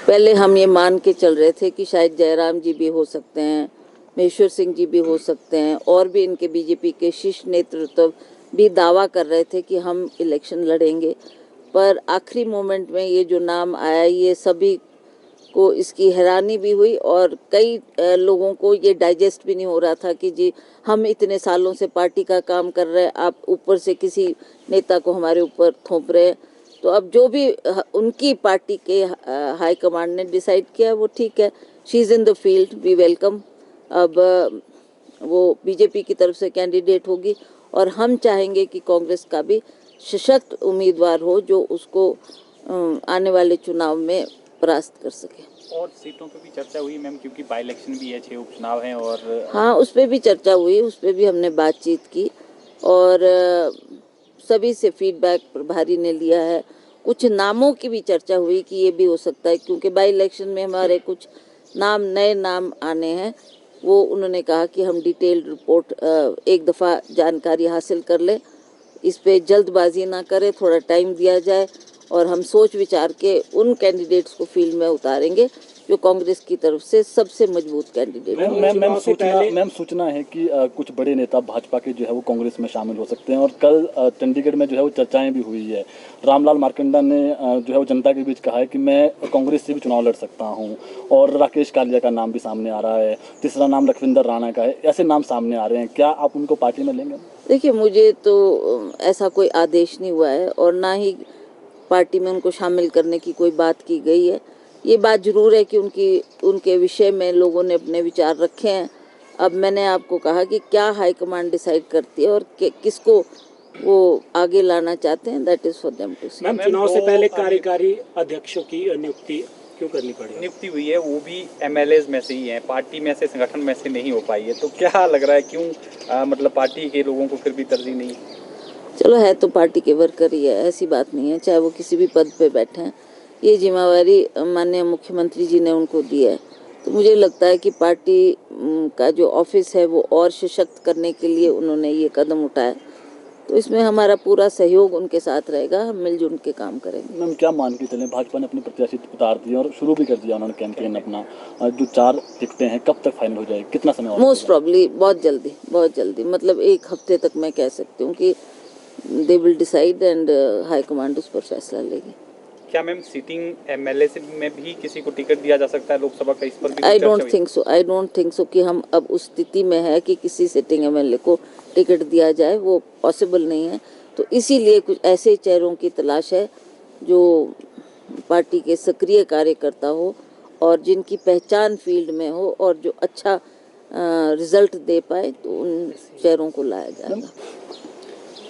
पहले हम ये मान के चल रहे थे कि शायद जयराम जी भी हो सकते हैं, महेश्वर सिंह जी भी हो सकते हैं, और भी इनके बीजेपी के शीर्ष नेतृत्व भी दावा कर रहे थे कि हम इलेक्शन लड़ेंगे। पर आखिरी मोमेंट में ये जो नाम आया, ये सभी को इसकी हैरानी भी हुई और कई लोगों को ये डाइजेस्ट भी नहीं हो रहा था कि जी हम इतने सालों से पार्टी का काम कर रहे हैं, आप ऊपर से किसी नेता को हमारे ऊपर थोप रहे हैं। तो अब जो भी उनकी पार्टी के हाई कमांड ने डिसाइड किया वो ठीक है, she is in the field, we welcome. अब वो बीजेपी की तरफ से कैंडिडेट होगी और हम चाहेंगे कि कांग्रेस का भी सशक्त उम्मीदवार हो जो उसको आने वाले चुनाव में परास्त कर सके। और सीटों पे भी चर्चा हुई मैम, क्योंकि बाई इलेक्शन भी है, 6 उपचुनाव हैं और हाँ, उस पर भी चर्चा हुई, उस पर भी हमने बातचीत की और सभी से फीडबैक प्रभारी ने लिया है। कुछ नामों की भी चर्चा हुई कि ये भी हो सकता है, क्योंकि बाई इलेक्शन में हमारे कुछ नए नाम आने हैं। वो उन्होंने कहा कि हम डिटेल्ड रिपोर्ट एक दफ़ा जानकारी हासिल कर लें, इस पे जल्दबाजी ना करें, थोड़ा टाइम दिया जाए और हम सोच विचार के उन कैंडिडेट्स को फील्ड में उतारेंगे जो कांग्रेस की तरफ से सबसे मजबूत कैंडिडेट है। मैम सूचना है कि कुछ बड़े नेता भाजपा के जो है वो कांग्रेस में शामिल हो सकते हैं और कल चंडीगढ़ में जो है वो चर्चाएं भी हुई है। रामलाल मार्कंडा ने जो है वो जनता के बीच कहा है कि मैं कांग्रेस से भी चुनाव लड़ सकता हूं और राकेश कालिया का नाम भी सामने आ रहा है, तीसरा नाम लखविंदर राणा का है। ऐसे नाम सामने आ रहे हैं, क्या आप उनको पार्टी में लेंगे? देखिए, मुझे तो ऐसा कोई आदेश नहीं हुआ है और ना ही पार्टी में उनको शामिल करने की कोई बात की गई है। ये बात जरूर है कि उनके विषय में लोगों ने अपने विचार रखे हैं। अब मैंने आपको कहा कि क्या हाईकमांड डिसाइड करती है और किसको वो आगे लाना चाहते हैं, that is for them to see. Ma'am, चुनाव से पहले कार्यकारी अध्यक्षों की नियुक्ति क्यों करनी पड़ी? नियुक्ति हुई है, वो भी एमएलएज में से ही है, पार्टी में से, संगठन में से नहीं हो पाई है। तो क्या लग रहा है क्यों मतलब पार्टी के लोगों को फिर भी तरजीह नहीं? चलो, है तो पार्टी के वर्कर ही है, ऐसी बात नहीं है, चाहे वो किसी भी पद पे बैठे हैं। ये जिम्मेवारी माननीय मुख्यमंत्री जी ने उनको दी है। तो मुझे लगता है कि पार्टी का जो ऑफिस है वो और सशक्त करने के लिए उन्होंने ये कदम उठाया। तो इसमें हमारा पूरा सहयोग उनके साथ रहेगा, हम मिलजुल के काम करेंगे। मैम, क्या मान के चलें, भाजपा ने अपने प्रत्याशी उतार दिए और शुरू भी कर दिया उन्होंने कैंपेन अपना, जो 4 टिकटें हैं कब तक फाइनल हो जाएगी, कितना समय? मोस्ट प्रॉब्ली बहुत जल्दी, मतलब 1 हफ्ते तक मैं कह सकती हूँ कि they will decide and high command उस पर फैसला लेगी। क्या मैम सीटिंग एमएलए में भी किसी को टिकट दिया जा सकता है लोकसभा का? इस पर भी आई डोंट थिंक सो कि हम अब उस स्थिति में है कि किसी सिटिंग एमएलए को टिकट दिया जाए, वो पॉसिबल नहीं है। तो इसीलिए कुछ ऐसे चेहरों की तलाश है जो पार्टी के सक्रिय कार्यकर्ता हो और जिनकी पहचान फील्ड में हो और जो अच्छा रिजल्ट दे पाए, तो उन चेहरों को लाया जाएगा।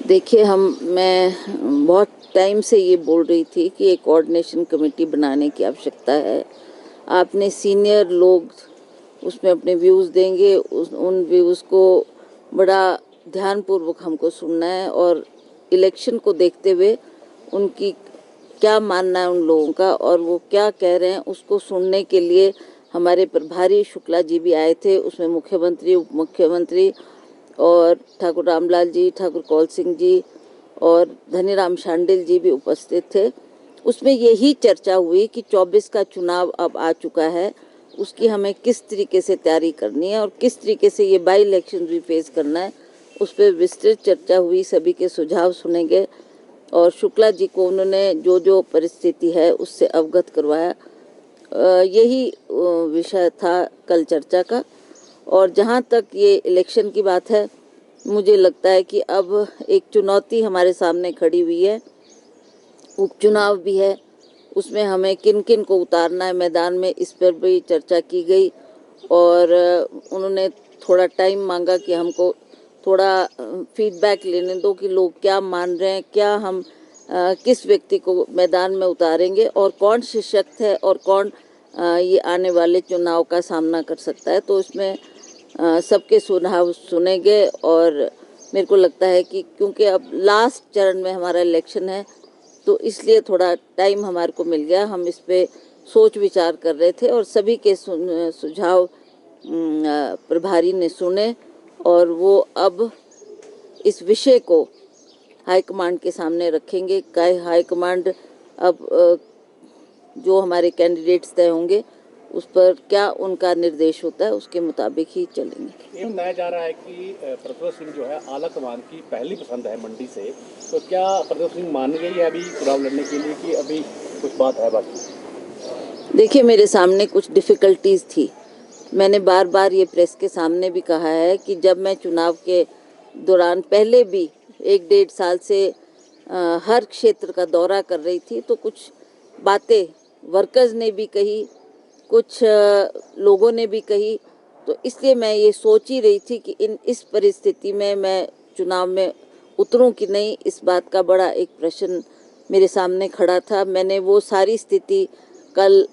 देखिए, मैं बहुत टाइम से ये बोल रही थी कि एक कोऑर्डिनेशन कमेटी बनाने की आवश्यकता है। आपने सीनियर लोग उसमें अपने व्यूज़ देंगे, उन व्यूज़ को बड़ा ध्यानपूर्वक हमको सुनना है और इलेक्शन को देखते हुए उनकी क्या मानना है उन लोगों का और वो क्या कह रहे हैं उसको सुनने के लिए हमारे प्रभारी शुक्ला जी भी आए थे। उसमें मुख्यमंत्री, उप मुख्यमंत्री और ठाकुर रामलाल जी, ठाकुर कौल सिंह जी और धनीराम शांडिल जी भी उपस्थित थे। उसमें यही चर्चा हुई कि 24 का चुनाव अब आ चुका है, उसकी हमें किस तरीके से तैयारी करनी है और किस तरीके से ये बाई इलेक्शन भी फेस करना है, उस पर विस्तृत चर्चा हुई। सभी के सुझाव सुने गए और शुक्ला जी को उन्होंने जो जो परिस्थिति है उससे अवगत करवाया। यही विषय था कल चर्चा का। और जहाँ तक ये इलेक्शन की बात है, मुझे लगता है कि अब एक चुनौती हमारे सामने खड़ी हुई है, उपचुनाव भी है, उसमें हमें किन किन को उतारना है मैदान में, इस पर भी चर्चा की गई और उन्होंने थोड़ा टाइम मांगा कि हमको थोड़ा फीडबैक लेने दो कि लोग क्या मान रहे हैं, क्या हम किस व्यक्ति को मैदान में उतारेंगे और कौन सशक्त है और कौन ये आने वाले चुनाव का सामना कर सकता है। तो इसमें सबके सुझाव सुने गए और मेरे को लगता है कि क्योंकि अब लास्ट चरण में हमारा इलेक्शन है तो इसलिए थोड़ा टाइम हमारे को मिल गया। हम इस पे सोच विचार कर रहे थे और सभी के सुझाव प्रभारी ने सुने और वो अब इस विषय को हाईकमांड के सामने रखेंगे। हाईकमांड अब जो हमारे कैंडिडेट्स तय होंगे उस पर क्या उनका निर्देश होता है उसके मुताबिक ही चलेंगे। ये बताया जा रहा है कि प्रज्वल सिंह जो है आला कमान की पहली पसंद है मंडी से, तो क्या प्रज्वल सिंह मान गई है अभी चुनाव लड़ने के लिए कि अभी कुछ बात है बाकी? देखिए, मेरे सामने कुछ डिफ़िकल्टीज़ थी। मैंने बार बार ये प्रेस के सामने भी कहा है कि जब मैं चुनाव के दौरान पहले भी 1-1.5 साल से हर क्षेत्र का दौरा कर रही थी तो कुछ बातें वर्कर्स ने भी कही, कुछ लोगों ने भी कही, तो इसलिए मैं ये सोच ही रही थी कि इस परिस्थिति में मैं चुनाव में उतरूं कि नहीं, इस बात का बड़ा एक प्रश्न मेरे सामने खड़ा था। मैंने वो सारी स्थिति कल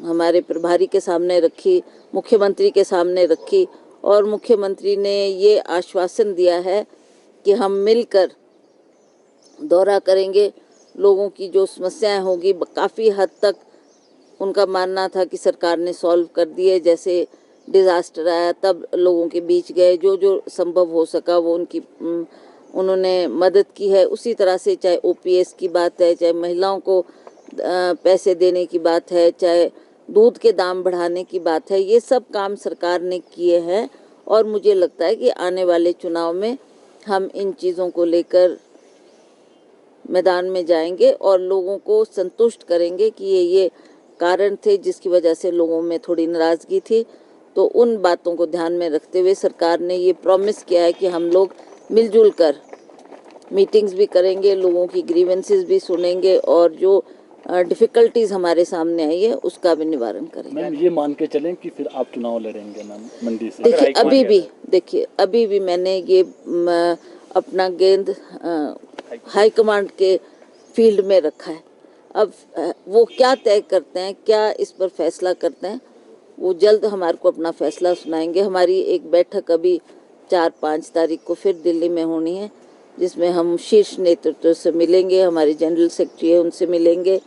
हमारे प्रभारी के सामने रखी, मुख्यमंत्री के सामने रखी और मुख्यमंत्री ने ये आश्वासन दिया है कि हम मिलकर दौरा करेंगे। लोगों की जो समस्याएं होगी काफ़ी हद तक उनका मानना था कि सरकार ने सॉल्व कर दिए। जैसे डिज़ास्टर आया तब लोगों के बीच गए, जो जो संभव हो सका वो उन्होंने मदद की है। उसी तरह से चाहे ओपीएस की बात है, चाहे महिलाओं को पैसे देने की बात है, चाहे दूध के दाम बढ़ाने की बात है, ये सब काम सरकार ने किए हैं और मुझे लगता है कि आने वाले चुनाव में हम इन चीज़ों को लेकर मैदान में जाएंगे और लोगों को संतुष्ट करेंगे कि ये कारण थे जिसकी वजह से लोगों में थोड़ी नाराज़गी थी। तो उन बातों को ध्यान में रखते हुए सरकार ने ये प्रॉमिस किया है कि हम लोग मिलजुल कर मीटिंग्स भी करेंगे, लोगों की ग्रीवेंसेस भी सुनेंगे और जो डिफ़िकल्टीज़ हमारे सामने आई है उसका भी निवारण करेंगे। मैम ये मान के चलें कि फिर आप चुनाव लड़ेंगे मैम मंडी से? देखिए अभी भी मैंने ये अपना गेंद हाईकमांड के फील्ड में रखा है। अब वो क्या तय करते हैं, क्या इस पर फैसला करते हैं, वो जल्द हमारे को अपना फैसला सुनाएंगे। हमारी एक बैठक अभी 4-5 तारीख को फिर दिल्ली में होनी है जिसमें हम शीर्ष नेतृत्व से मिलेंगे, हमारे जनरल सेक्रेटरी है उनसे मिलेंगे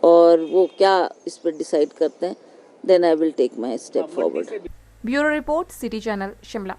और वो क्या इस पर डिसाइड करते हैं, then I will take my step forward. Bureau report, city channel, Shimla.